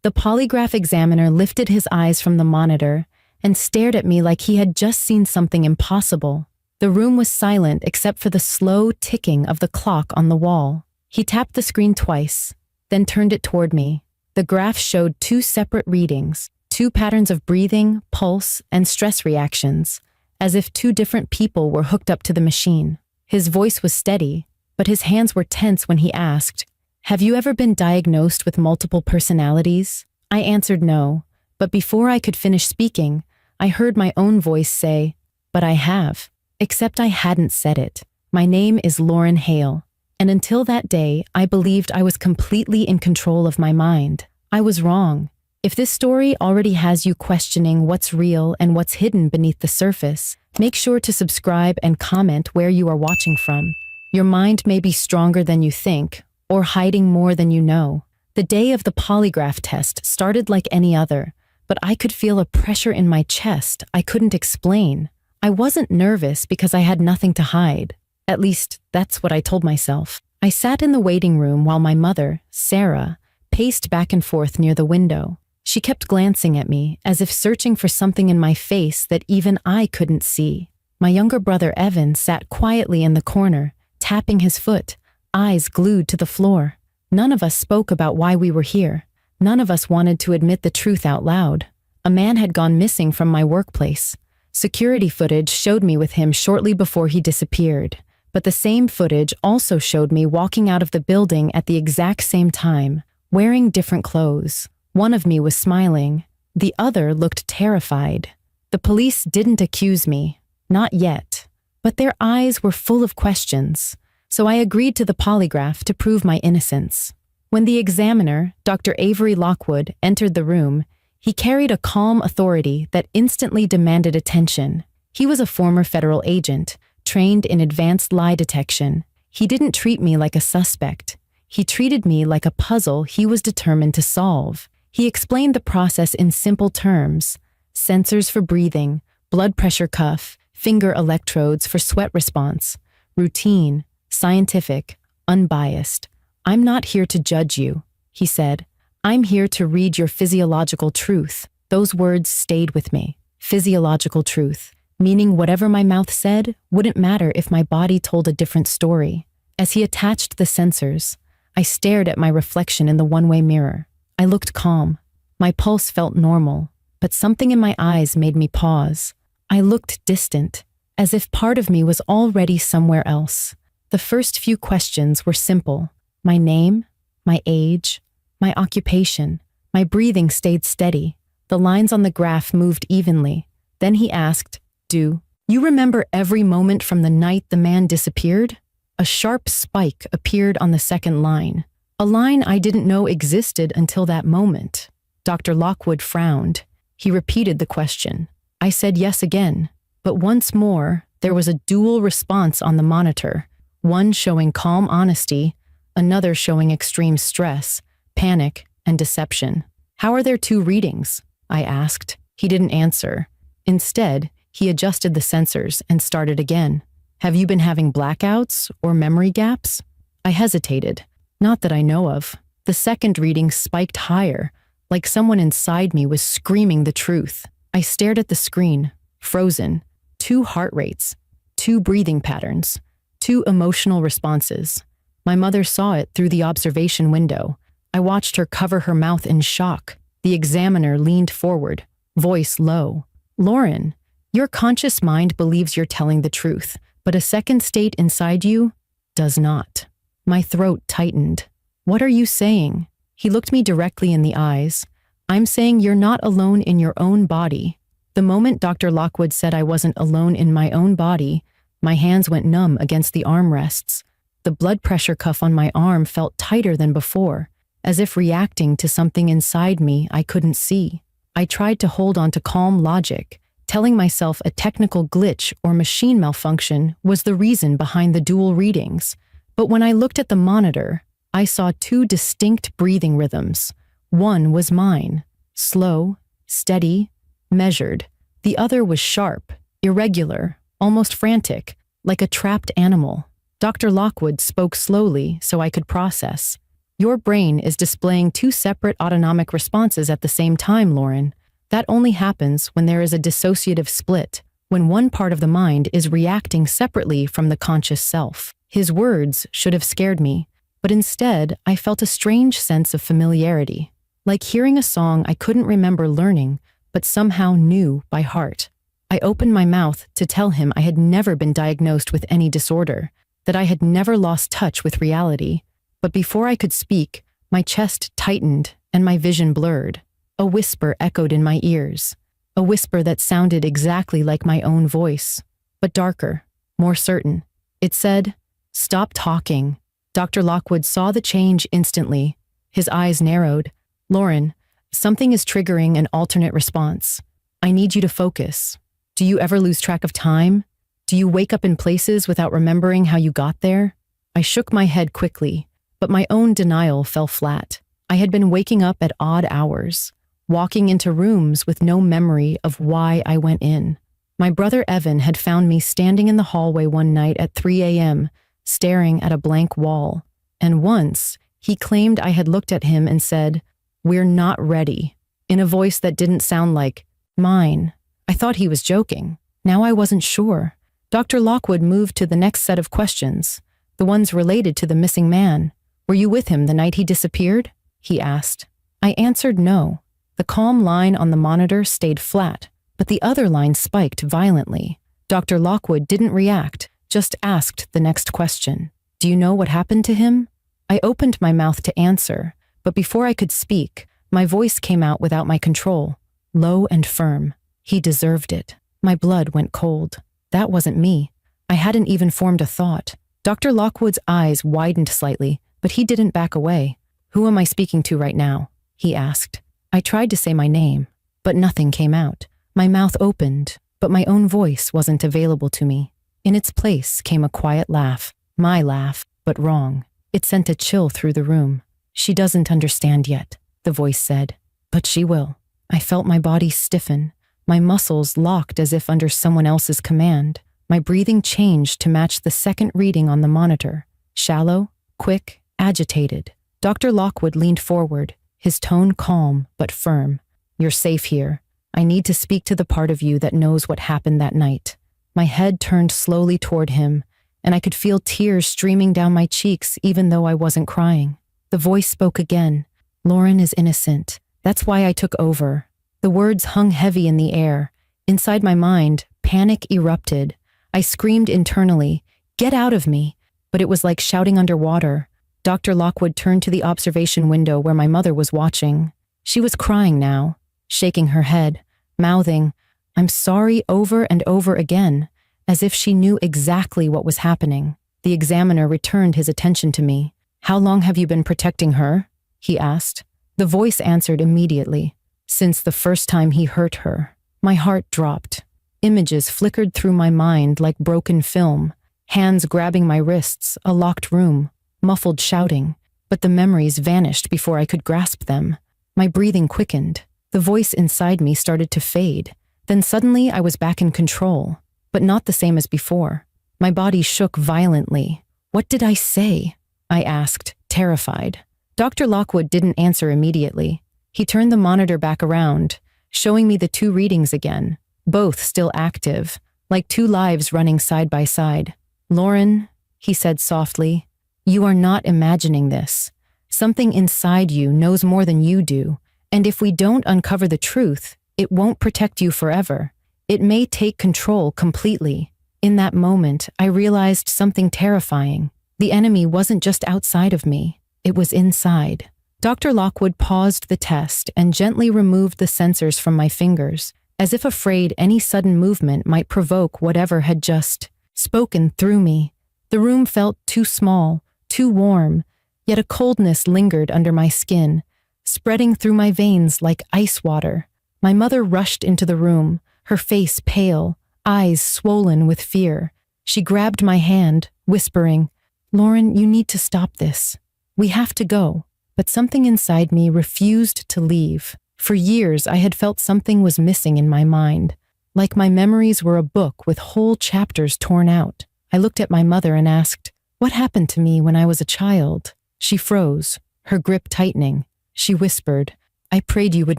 The polygraph examiner lifted his eyes from the monitor and stared at me like he had just seen something impossible. The room was silent except for the slow ticking of the clock on the wall. He tapped the screen twice, then turned it toward me. The graph showed two separate readings, two patterns of breathing, pulse, and stress reactions, as if two different people were hooked up to the machine. His voice was steady, but his hands were tense when he asked, "Have you ever been diagnosed with multiple personalities?" I answered no, but before I could finish speaking, I heard my own voice say, "But I have." Except I hadn't said it. My name is Lauren Hale, and until that day, I believed I was completely in control of my mind. I was wrong. If this story already has you questioning what's real and what's hidden beneath the surface, make sure to subscribe and comment where you are watching from. Your mind may be stronger than you think, or hiding more than you know. The day of the polygraph test started like any other, but I could feel a pressure in my chest I couldn't explain. I wasn't nervous because I had nothing to hide. At least, that's what I told myself. I sat in the waiting room while my mother, Sarah, paced back and forth near the window. She kept glancing at me, as if searching for something in my face that even I couldn't see. My younger brother Evan sat quietly in the corner, tapping his foot, eyes glued to the floor. None of us spoke about why we were here. None of us wanted to admit the truth out loud. A man had gone missing from my workplace. Security footage showed me with him shortly before he disappeared, but the same footage also showed me walking out of the building at the exact same time, wearing different clothes. One of me was smiling. The other looked terrified. The police didn't accuse me, not yet, but their eyes were full of questions, so I agreed to the polygraph to prove my innocence. When the examiner, Dr. Avery Lockwood, entered the room, he carried a calm authority that instantly demanded attention. He was a former federal agent, trained in advanced lie detection. He didn't treat me like a suspect. He treated me like a puzzle he was determined to solve. He explained the process in simple terms: sensors for breathing, blood pressure cuff, finger electrodes for sweat response, routine, scientific, unbiased. "I'm not here to judge you," he said. "I'm here to read your physiological truth." Those words stayed with me. Physiological truth, meaning whatever my mouth said wouldn't matter if my body told a different story. As he attached the sensors, I stared at my reflection in the one-way mirror. I looked calm. My pulse felt normal, but something in my eyes made me pause. I looked distant, as if part of me was already somewhere else. The first few questions were simple: my name, my age, my occupation. My breathing stayed steady. The lines on the graph moved evenly. Then he asked, "Do you remember every moment from the night the man disappeared?" A sharp spike appeared on the second line, a line I didn't know existed until that moment. Dr. Lockwood frowned. He repeated the question. I said yes again, but once more, there was a dual response on the monitor, one showing calm honesty, another showing extreme stress, panic, and deception. "How are there two readings?" I asked. He didn't answer. Instead, he adjusted the sensors and started again. "Have you been having blackouts or memory gaps?" I hesitated. "Not that I know of." The second reading spiked higher, like someone inside me was screaming the truth. I stared at the screen, frozen. 2 heart rates, 2 breathing patterns, 2 emotional responses. My mother saw it through the observation window. I watched her cover her mouth in shock. The examiner leaned forward, voice low. "Lauren, your conscious mind believes you're telling the truth, but a second state inside you does not." My throat tightened. "What are you saying?" He looked me directly in the eyes. "I'm saying you're not alone in your own body." The moment Dr. Lockwood said I wasn't alone in my own body, my hands went numb against the armrests. The blood pressure cuff on my arm felt tighter than before, as if reacting to something inside me I couldn't see. I tried to hold on to calm logic, telling myself a technical glitch or machine malfunction was the reason behind the dual readings. But when I looked at the monitor, I saw 2 distinct breathing rhythms. One was mine, slow, steady, measured. The other was sharp, irregular, almost frantic, like a trapped animal. Dr. Lockwood spoke slowly so I could process. Your brain is displaying two separate autonomic responses at the same time, Lauren. That only happens when there is a dissociative split, when one part of the mind is reacting separately from the conscious self. His words should have scared me, but instead I felt a strange sense of familiarity, like hearing a song I couldn't remember learning, but somehow knew by heart. I opened my mouth to tell him I had never been diagnosed with any disorder, that I had never lost touch with reality. But before I could speak, my chest tightened and my vision blurred. A whisper echoed in my ears, a whisper that sounded exactly like my own voice, but darker, more certain. It said, "Stop talking." Dr. Lockwood saw the change instantly. His eyes narrowed. "Lauren, something is triggering an alternate response. I need you to focus. Do you ever lose track of time? Do you wake up in places without remembering how you got there?" I shook my head quickly, but my own denial fell flat. I had been waking up at odd hours, walking into rooms with no memory of why I went in. My brother Evan had found me standing in the hallway one night at 3 a.m., staring at a blank wall. And once, he claimed I had looked at him and said, "We're not ready," in a voice that didn't sound like mine. I thought he was joking. Now I wasn't sure. Dr. Lockwood moved to the next set of questions, the ones related to the missing man. "Were you with him the night he disappeared?" he asked. I answered no. The calm line on the monitor stayed flat, but the other line spiked violently. Dr. Lockwood didn't react, just asked the next question. "Do you know what happened to him?" I opened my mouth to answer, but before I could speak, my voice came out without my control, low and firm. "He deserved it." My blood went cold. That wasn't me. I hadn't even formed a thought. Dr. Lockwood's eyes widened slightly, but he didn't back away. "Who am I speaking to right now?" he asked. I tried to say my name, but nothing came out. My mouth opened, but my own voice wasn't available to me. In its place came a quiet laugh. My laugh, but wrong. It sent a chill through the room. "She doesn't understand yet," the voice said. "But she will." I felt my body stiffen, my muscles locked as if under someone else's command. My breathing changed to match the second reading on the monitor. Shallow, quick, agitated. Dr. Lockwood leaned forward, his tone calm but firm. "You're safe here. I need to speak to the part of you that knows what happened that night." My head turned slowly toward him, and I could feel tears streaming down my cheeks even though I wasn't crying. The voice spoke again. "Lauren is innocent. That's why I took over." The words hung heavy in the air. Inside my mind, panic erupted. I screamed internally, "Get out of me!" But it was like shouting underwater. Dr. Lockwood turned to the observation window where my mother was watching. She was crying now, shaking her head, mouthing, "I'm sorry," over and over again, as if she knew exactly what was happening. The examiner returned his attention to me. "How long have you been protecting her?" he asked. The voice answered immediately. "Since the first time he hurt her." My heart dropped. Images flickered through my mind like broken film, hands grabbing my wrists, a locked room, muffled shouting, but the memories vanished before I could grasp them. My breathing quickened. The voice inside me started to fade. Then suddenly I was back in control, but not the same as before. My body shook violently. "What did I say?" I asked, terrified. Dr. Lockwood didn't answer immediately. He turned the monitor back around, showing me the two readings again, both still active, like two lives running side by side. "Lauren," he said softly, "you are not imagining this. Something inside you knows more than you do, and if we don't uncover the truth, it won't protect you forever. It may take control completely." In that moment, I realized something terrifying. The enemy wasn't just outside of me, it was inside. Dr. Lockwood paused the test and gently removed the sensors from my fingers, as if afraid any sudden movement might provoke whatever had just spoken through me. The room felt too small, too warm, yet a coldness lingered under my skin, spreading through my veins like ice water. My mother rushed into the room, her face pale, eyes swollen with fear. She grabbed my hand, whispering, "Lauren, you need to stop this. We have to go." But something inside me refused to leave. For years, I had felt something was missing in my mind, like my memories were a book with whole chapters torn out. I looked at my mother and asked, "What happened to me when I was a child?" She froze, her grip tightening. She whispered, "I prayed you would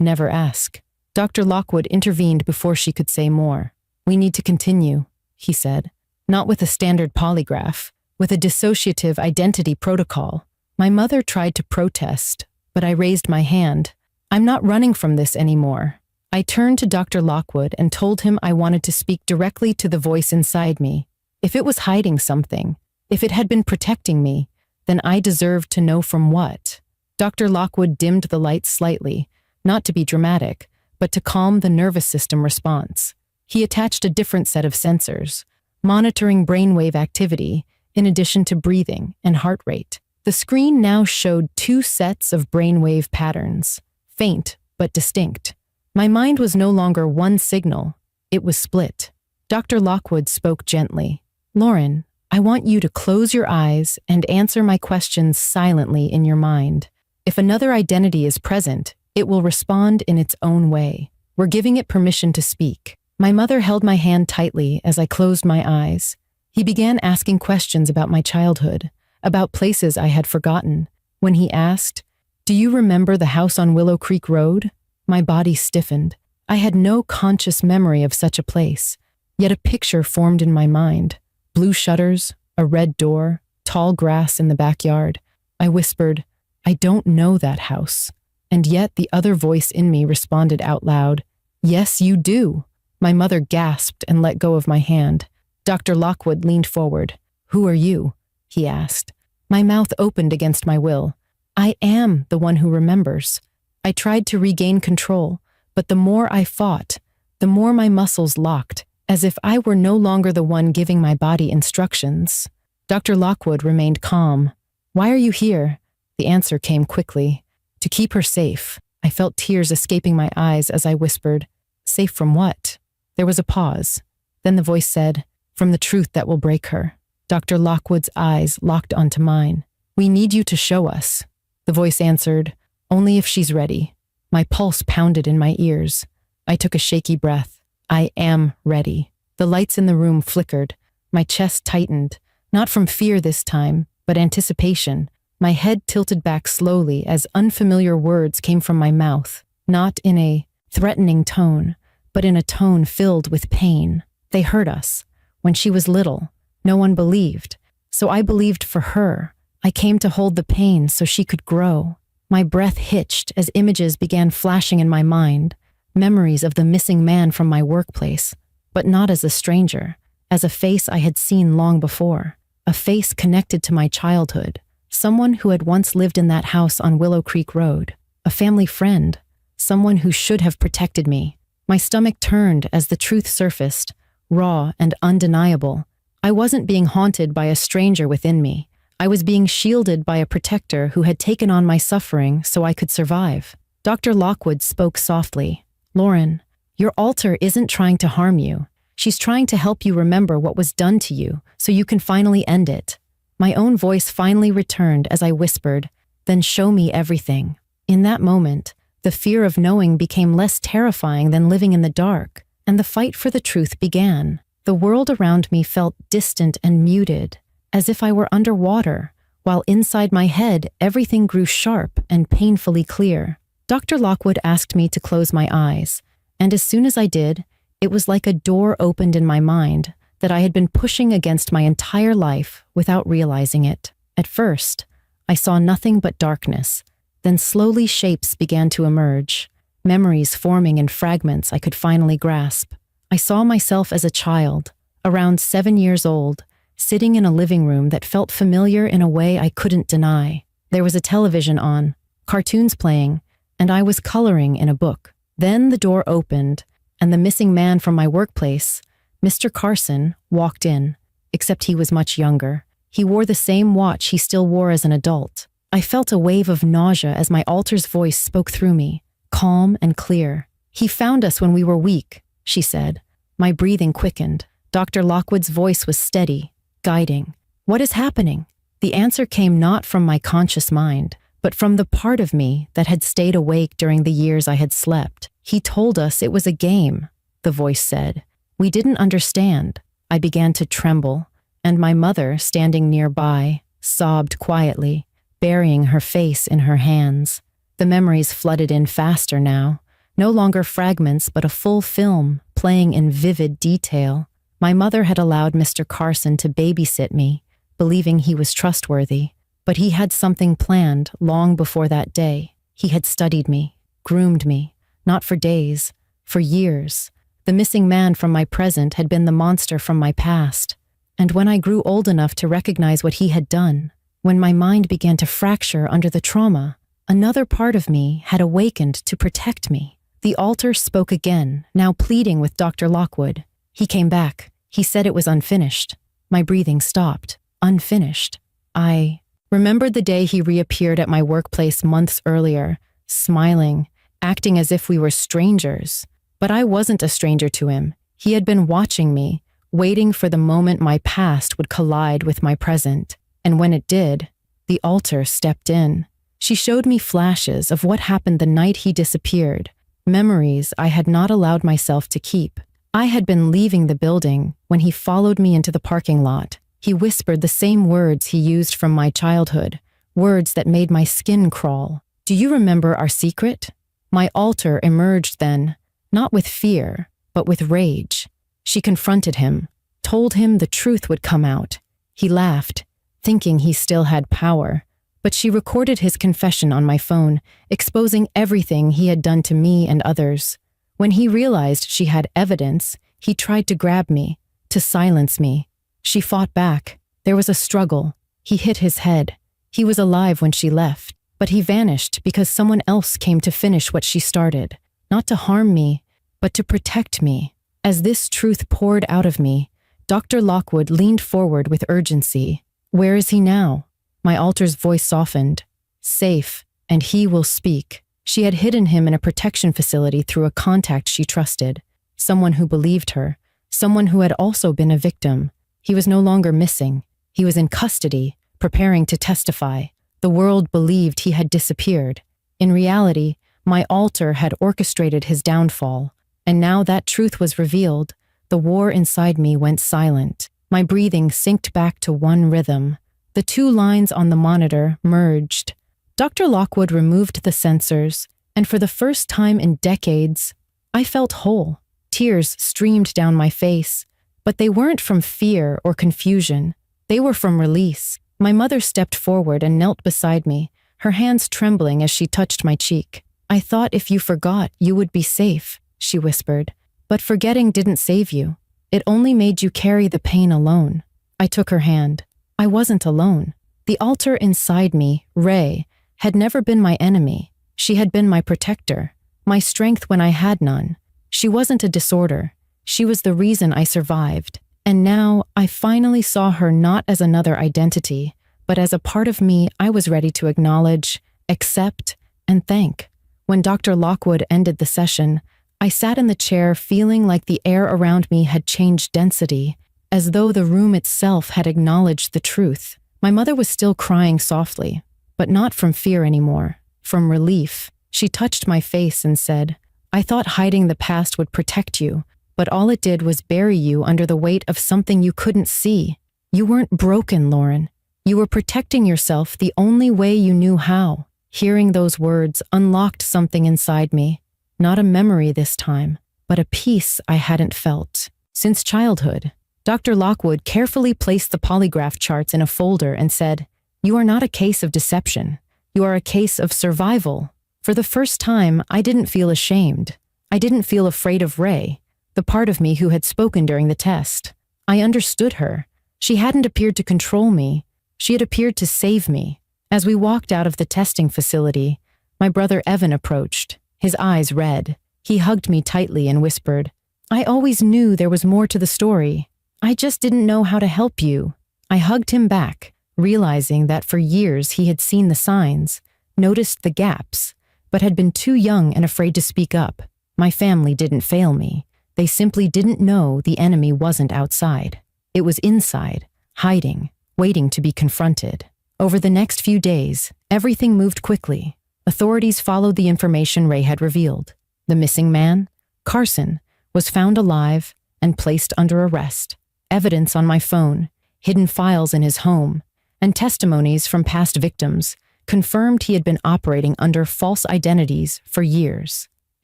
never ask." Dr. Lockwood intervened before she could say more. "We need to continue," he said. "Not with a standard polygraph, with a dissociative identity protocol." My mother tried to protest, but I raised my hand. "I'm not running from this anymore." I turned to Dr. Lockwood and told him I wanted to speak directly to the voice inside me. If it was hiding something, if it had been protecting me, then I deserved to know from what. Dr. Lockwood dimmed the lights slightly, not to be dramatic, but to calm the nervous system response. He attached a different set of sensors, monitoring brainwave activity in addition to breathing and heart rate. The screen now showed 2 sets of brainwave patterns, faint but distinct. My mind was no longer one signal, it was split. Dr. Lockwood spoke gently. "Lauren, I want you to close your eyes and answer my questions silently in your mind. If another identity is present, it will respond in its own way. We're giving it permission to speak." My mother held my hand tightly as I closed my eyes. He began asking questions about my childhood, about places I had forgotten. When he asked, "Do you remember the house on Willow Creek Road?" My body stiffened. I had no conscious memory of such a place, yet a picture formed in my mind. Blue shutters, a red door, tall grass in the backyard. I whispered, "I don't know that house." And yet the other voice in me responded out loud, "Yes, you do." My mother gasped and let go of my hand. Dr. Lockwood leaned forward. "Who are you?" he asked. My mouth opened against my will. "I am the one who remembers." I tried to regain control, but the more I fought, the more my muscles locked, as if I were no longer the one giving my body instructions. Dr. Lockwood remained calm. "Why are you here?" The answer came quickly. "To keep her safe." I felt tears escaping my eyes as I whispered, "Safe from what?" There was a pause. Then the voice said, "From the truth that will break her." Dr. Lockwood's eyes locked onto mine. "We need you to show us." The voice answered, "Only if she's ready." My pulse pounded in my ears. I took a shaky breath. "I am ready." The lights in the room flickered. My chest tightened, not from fear this time, but anticipation. My head tilted back slowly as unfamiliar words came from my mouth, not in a threatening tone, but in a tone filled with pain. They hurt us. When she was little, no one believed. So I believed for her. I came to hold the pain so she could grow. My breath hitched as images began flashing in my mind, memories of the missing man from my workplace, but not as a stranger, as a face I had seen long before, a face connected to my childhood, someone who had once lived in that house on Willow Creek Road, a family friend, someone who should have protected me. My stomach turned as the truth surfaced, raw and undeniable. I wasn't being haunted by a stranger within me. I was being shielded by a protector who had taken on my suffering so I could survive. Dr. Lockwood spoke softly. "Lauren, your alter isn't trying to harm you. She's trying to help you remember what was done to you so you can finally end it." My own voice finally returned as I whispered, "Then show me everything." In that moment, the fear of knowing became less terrifying than living in the dark, and the fight for the truth began. The world around me felt distant and muted, as if I were underwater, while inside my head everything grew sharp and painfully clear. Dr. Lockwood asked me to close my eyes, and as soon as I did, it was like a door opened in my mind that I had been pushing against my entire life without realizing it. At first, I saw nothing but darkness. Then slowly shapes began to emerge, memories forming in fragments I could finally grasp. I saw myself as a child, around 7 years old, sitting in a living room that felt familiar in a way I couldn't deny. There was a television on, cartoons playing, and I was coloring in a book. Then the door opened, and the missing man from my workplace, Mr. Carson, walked in, except he was much younger. He wore the same watch he still wore as an adult. I felt a wave of nausea as my alter's voice spoke through me, calm and clear. "He found us when we were weak," she said. My breathing quickened. Dr. Lockwood's voice was steady, guiding. "What is happening?" The answer came not from my conscious mind, but from the part of me that had stayed awake during the years I had slept. "He told us it was a game," the voice said. "We didn't understand." I began to tremble, and my mother, standing nearby, sobbed quietly. burying her face in her hands. The memories flooded in faster now, no longer fragments but a full film, playing in vivid detail. My mother had allowed Mr. Carson to babysit me, believing he was trustworthy, but he had something planned long before that day. He had studied me, groomed me, not for days, for years. The missing man from my present had been the monster from my past. And when I grew old enough to recognize what he had done, when my mind began to fracture under the trauma, another part of me had awakened to protect me. The altar spoke again, now pleading with Dr. Lockwood. He came back. He said it was unfinished. My breathing stopped. Unfinished. I remembered the day he reappeared at my workplace months earlier, smiling, acting as if we were strangers. But I wasn't a stranger to him. He had been watching me, waiting for the moment my past would collide with my present. And when it did, the altar stepped in. She showed me flashes of what happened the night he disappeared, memories I had not allowed myself to keep. I had been leaving the building when he followed me into the parking lot. He whispered the same words he used from my childhood, words that made my skin crawl. "Do you remember our secret?" My altar emerged then, not with fear, but with rage. She confronted him, told him the truth would come out. He laughed, thinking he still had power, but she recorded his confession on my phone, exposing everything he had done to me and others. When he realized she had evidence, he tried to grab me, to silence me. She fought back. There was a struggle. He hit his head. He was alive when she left, but he vanished because someone else came to finish what she started. Not to harm me, but to protect me. As this truth poured out of me, Dr. Lockwood leaned forward with urgency. "Where is he now?" My altar's voice softened. "Safe, and he will speak." She had hidden him in a protection facility through a contact she trusted, someone who believed her, someone who had also been a victim. He was no longer missing. He was in custody, preparing to testify. The world believed he had disappeared. In reality, my altar had orchestrated his downfall, and now that truth was revealed, the war inside me went silent. My breathing synced back to one rhythm. The two lines on the monitor merged. Dr. Lockwood removed the sensors, and for the first time in decades, I felt whole. Tears streamed down my face, but they weren't from fear or confusion. They were from release. My mother stepped forward and knelt beside me, her hands trembling as she touched my cheek. "I thought if you forgot, you would be safe," she whispered. "But forgetting didn't save you. It only made you carry the pain alone." I took her hand. I wasn't alone. The altar inside me, Ray, had never been my enemy. She had been my protector, my strength when I had none. She wasn't a disorder. She was the reason I survived. And now I finally saw her not as another identity, but as a part of me I was ready to acknowledge, accept, and thank. When Dr. Lockwood ended the session, I sat in the chair feeling like the air around me had changed density, as though the room itself had acknowledged the truth. My mother was still crying softly, but not from fear anymore, from relief. She touched my face and said, "I thought hiding the past would protect you, but all it did was bury you under the weight of something you couldn't see. You weren't broken, Lauren. You were protecting yourself the only way you knew how." Hearing those words unlocked something inside me. Not a memory this time, but a peace I hadn't felt since childhood. Dr. Lockwood carefully placed the polygraph charts in a folder and said, "You are not a case of deception. You are a case of survival." For the first time, I didn't feel ashamed. I didn't feel afraid of Ray, the part of me who had spoken during the test. I understood her. She hadn't appeared to control me. She had appeared to save me. As we walked out of the testing facility, my brother Evan approached, his eyes red. He hugged me tightly and whispered, "I always knew there was more to the story. I just didn't know how to help you." I hugged him back, realizing that for years he had seen the signs, noticed the gaps, but had been too young and afraid to speak up. My family didn't fail me. They simply didn't know the enemy wasn't outside. It was inside, hiding, waiting to be confronted. Over the next few days, everything moved quickly. Authorities followed the information Ray had revealed. The missing man, Carson, was found alive and placed under arrest. Evidence on my phone, hidden files in his home, and testimonies from past victims confirmed he had been operating under false identities for years.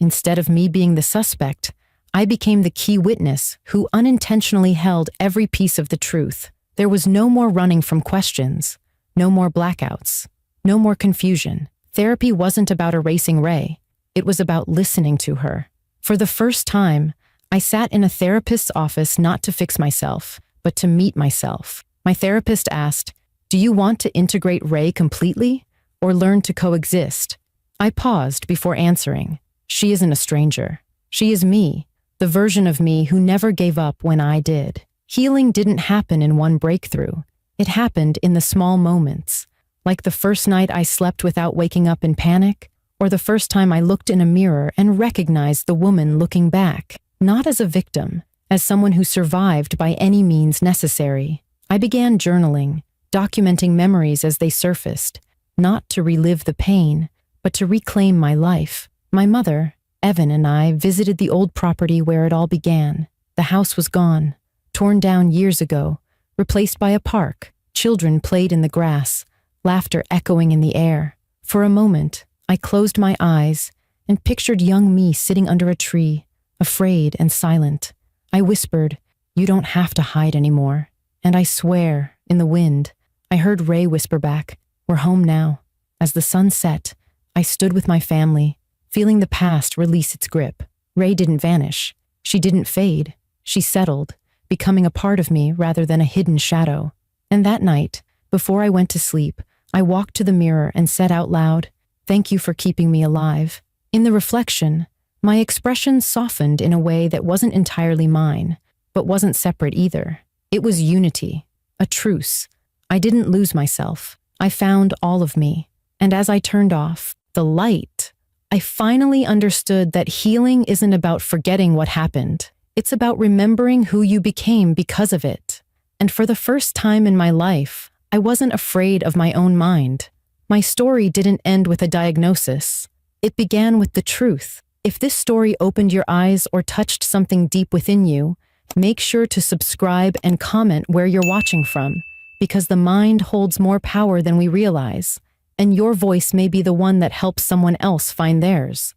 Instead of me being the suspect, I became the key witness who unintentionally held every piece of the truth. There was no more running from questions, no more blackouts, no more confusion. Therapy wasn't about erasing Ray. It was about listening to her. For the first time, I sat in a therapist's office not to fix myself, but to meet myself. My therapist asked, "Do you want to integrate Ray completely or learn to coexist?" I paused before answering. She isn't a stranger. She is me, the version of me who never gave up when I did. Healing didn't happen in one breakthrough. It happened in the small moments, like the first night I slept without waking up in panic, or the first time I looked in a mirror and recognized the woman looking back, not as a victim, as someone who survived by any means necessary. I began journaling, documenting memories as they surfaced, not to relive the pain, but to reclaim my life. My mother, Evan, and I visited the old property where it all began. The house was gone, torn down years ago, replaced by a park. Children played in the grass, laughter echoing in the air. For a moment, I closed my eyes and pictured young me sitting under a tree, afraid and silent. I whispered, "You don't have to hide anymore." And I swear, in the wind, I heard Ray whisper back, "We're home now." As the sun set, I stood with my family, feeling the past release its grip. Ray didn't vanish. She didn't fade. She settled, becoming a part of me rather than a hidden shadow. And that night, before I went to sleep, I walked to the mirror and said out loud, "Thank you for keeping me alive." In the reflection, my expression softened in a way that wasn't entirely mine, but wasn't separate either. It was unity, a truce. I didn't lose myself. I found all of me. And as I turned off the light, I finally understood that healing isn't about forgetting what happened. It's about remembering who you became because of it. And for the first time in my life, I wasn't afraid of my own mind. My story didn't end with a diagnosis. It began with the truth. If this story opened your eyes or touched something deep within you, make sure to subscribe and comment where you're watching from, because the mind holds more power than we realize, and your voice may be the one that helps someone else find theirs.